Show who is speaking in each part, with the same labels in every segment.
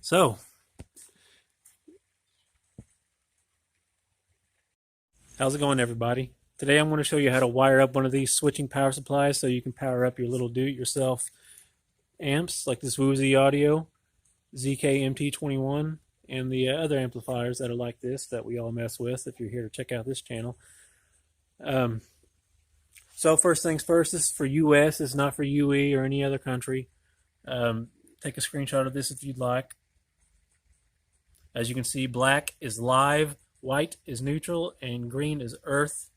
Speaker 1: So, how's it going, everybody? Today I'm going to show you how to wire up one of these switching power supplies so you can power up your little do-it-yourself amps like this Woozy Audio ZK-MT21 and the other amplifiers that are like this that we all mess with if you're here to check out this channel. Um, so first things first, this is for US, it's not for UE or any other country. Take a screenshot of this if you'd like. As you can see, black is live, white is neutral, and green is earth.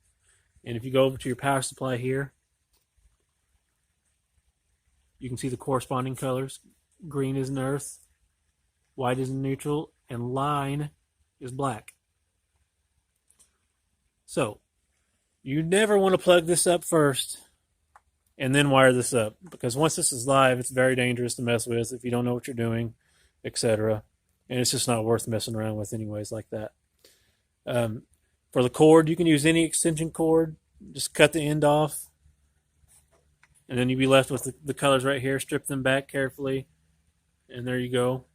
Speaker 1: And if you go over to your power supply here, you can see the corresponding colors. Green is in earth, white is in neutral, and line is black. So, you never want to plug this up first and then wire this up, because once this is live, it's very dangerous to mess with if you don't know what you're doing, etc. And it's just not worth messing around with anyways like that. For the cord, you can use any extension cord. Just cut the end off, and then you'll be left with the colors right here. Strip them back carefully, and there you go.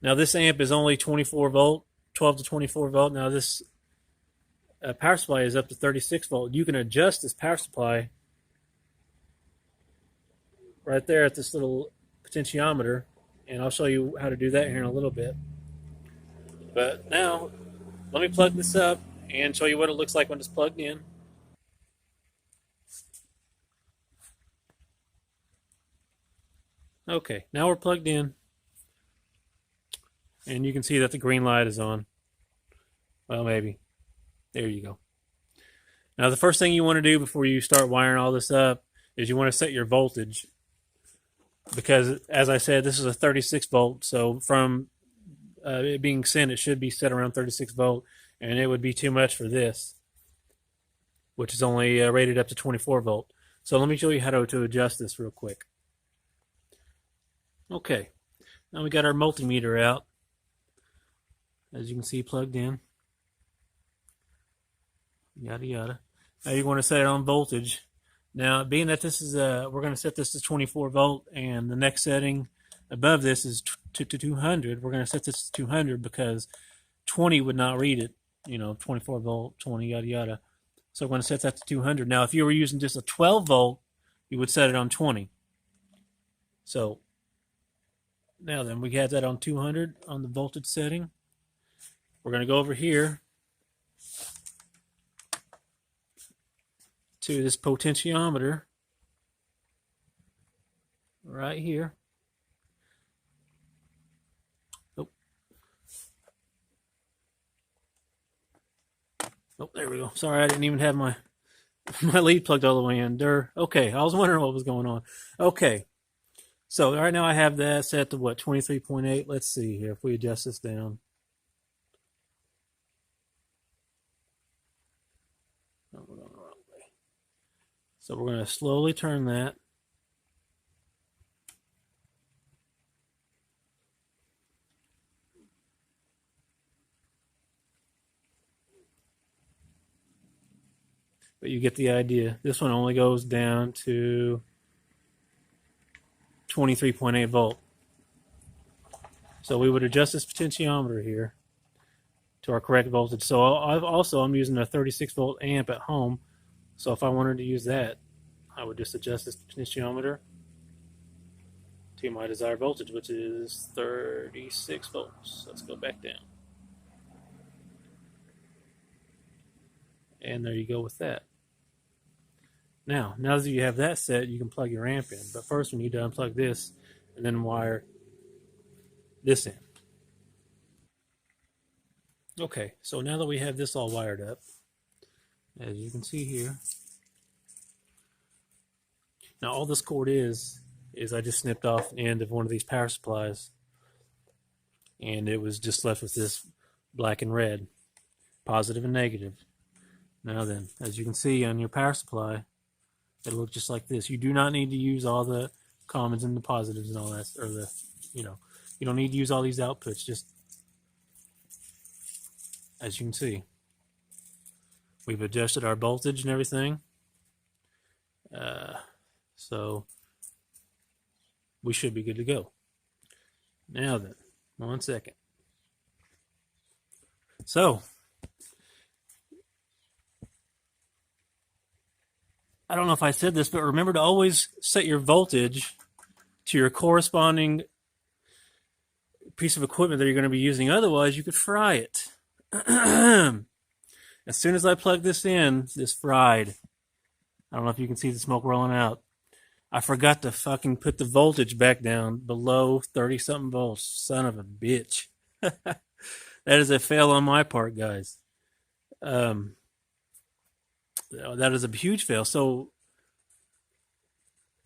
Speaker 1: Now this amp is only 24 volt, 12 to 24 volt. Now this power supply is up to 36 volt. You can adjust this power supply right there at this little potentiometer, and I'll show you how to do that here in a little bit. But now, let me plug this up and show you what it looks like when it's plugged in. Okay, now we're plugged in, and you can see that the green light is on. Well, maybe. There you go. Now the first thing you want to do before you start wiring all this up is you want to set your voltage, because as I said, this is a 36 volt, so from it being sent, it should be set around 36 volt, and it would be too much for this, which is only rated up to 24 volt. So let me show you how to adjust this real quick. Okay, now we got our multimeter out, as you can see, plugged in. Yada yada. Now you want to set it on voltage. Now, being that this is we're going to set this to 24 volt, and the next setting above this is to 200. We're going to set this to 200 because 20 would not read it. 24 volt, 20, yada yada. So we're going to set that to 200. Now, if you were using just a 12 volt, you would set it on 20. So now then, we have that on 200 on the voltage setting. We're going to go over here to this potentiometer right here. Oh, there we go. Sorry, I didn't even have my lead plugged all the way in. Okay, I was wondering what was going on. Okay, so right now I have that set to what, 23.8. Let's see here if we adjust this down. Oh, we're going the wrong way. So we're going to slowly turn that. But you get the idea. This one only goes down to 23.8 volt. So we would adjust this potentiometer here to our correct voltage. So I'm using a 36 volt amp at home. So if I wanted to use that, I would just adjust this potentiometer to my desired voltage, which is 36 volts. Let's go back down. And there you go with that. Now that you have that set, you can plug your amp in. But first we need to unplug this and then wire this in. Okay, so now that we have this all wired up, as you can see here, now all this cord is I just snipped off the end of one of these power supplies, and it was just left with this black and red, positive and negative. Now then, as you can see on your power supply, it'll look just like this. You do not need to use all the commons and the positives and all that, or you don't need to use all these outputs. Just as you can see, we've adjusted our voltage and everything. So we should be good to go. Now then, 1 second. So, I don't know if I said this, but remember to always set your voltage to your corresponding piece of equipment that you're going to be using. Otherwise, you could fry it. As soon as I plug this in, this fried. I don't know if you can see the smoke rolling out. I forgot to fucking put the voltage back down below 30-something volts. Son of a bitch. That is a fail on my part, guys. That is a huge fail. So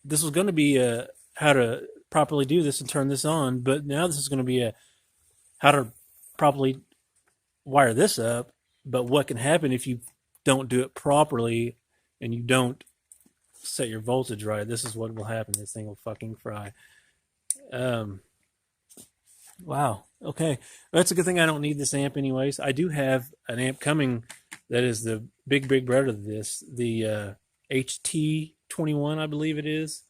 Speaker 1: this was going to be how to properly do this and turn this on, but now this is going to be how to properly wire this up. But what can happen if you don't do it properly and you don't set your voltage right? This is what will happen. This thing will fucking fry. Wow. Okay. That's a good thing I don't need this amp anyways. I do have an amp coming that is the big brother of this, the HT21, I believe it is,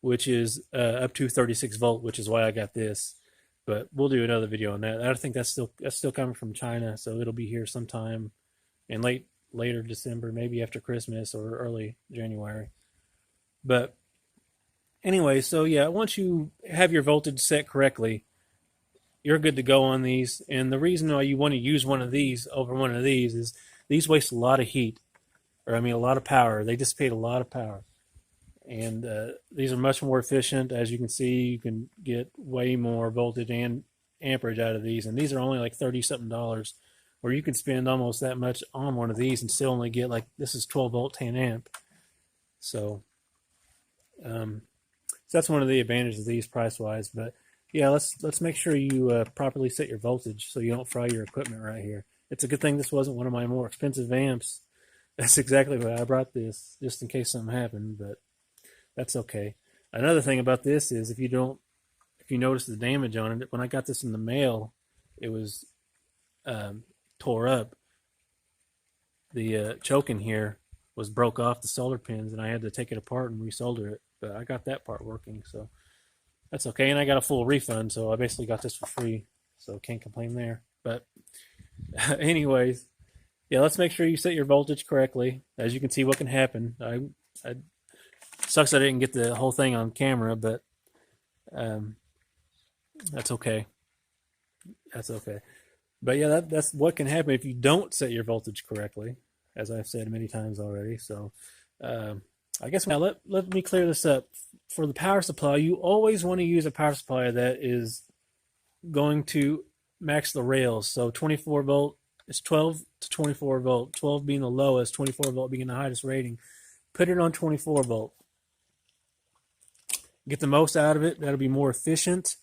Speaker 1: which is up to 36 volt, which is why I got this. But we'll do another video on that. I think that's still coming from China, so it'll be here sometime in later December, maybe after Christmas or early January. But anyway, so yeah, once you have your voltage set correctly, you're good to go on these. And the reason why you want to use one of these over one of these is these waste a lot of heat, or I mean a lot of power. They dissipate a lot of power. And these are much more efficient. As you can see, you can get way more voltage and amperage out of these. And these are only like $30-something, where you can spend almost that much on one of these and still only get, like, this is 12 volt 10 amp. So, so that's one of the advantages of these price wise. But yeah, let's make sure you properly set your voltage so you don't fry your equipment right here. It's a good thing this wasn't one of my more expensive amps. That's exactly why I brought this, just in case something happened. But that's okay. Another thing about this is if you notice the damage on it, when I got this in the mail, it was tore up. The choke in here was broke off the solder pins, and I had to take it apart and resolder it. But I got that part working, so that's okay. And I got a full refund, so I basically got this for free, so can't complain there. But anyways, yeah, let's make sure you set your voltage correctly. As you can see, what can happen. I sucks I didn't get the whole thing on camera, but that's okay. That's okay. But yeah, that's what can happen if you don't set your voltage correctly, as I've said many times already. So I guess now let me clear this up. For the power supply, you always want to use a power supply that is going to max the rails. So 24 volt is 12 to 24 volt, 12 being the lowest, 24 volt being the highest rating. Put it on 24 volt. Get the most out of it. That'll be more efficient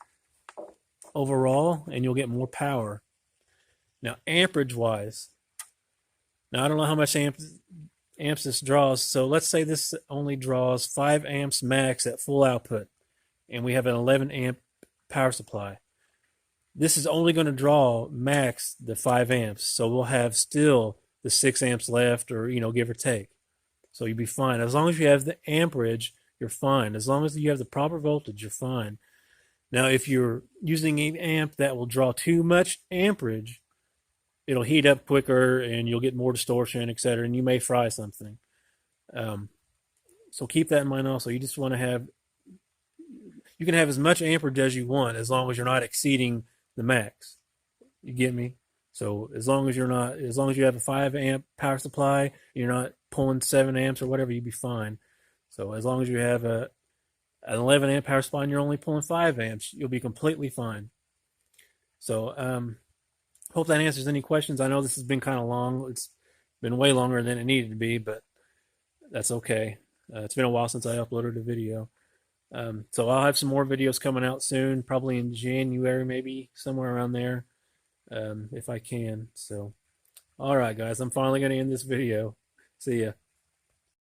Speaker 1: overall, and you'll get more power. Now, amperage wise, now I don't know how much amps this draws. So let's say this only draws 5 amps max at full output, and we have an 11 amp power supply. This is only going to draw max the 5 amps, so we'll have still the 6 amps left, or give or take. So you'll be fine as long as you have the amperage. You're fine. As long as you have the proper voltage, you're fine. Now, if you're using an amp that will draw too much amperage, it'll heat up quicker and you'll get more distortion, etc., and you may fry something. So keep that in mind also. You just want to have, you can have as much amperage as you want as long as you're not exceeding the max. You get me? So as long as you have a 5 amp power supply, you're not pulling 7 amps or whatever, you'll be fine. So as long as you have an 11 amp power supply and you're only pulling 5 amps, you'll be completely fine. So hope that answers any questions. I know this has been kind of long. It's been way longer than it needed to be, but that's okay. It's been a while since I uploaded a video. So I'll have some more videos coming out soon, probably in January, maybe somewhere around there, if I can. So, all right, guys, I'm finally going to end this video. See ya.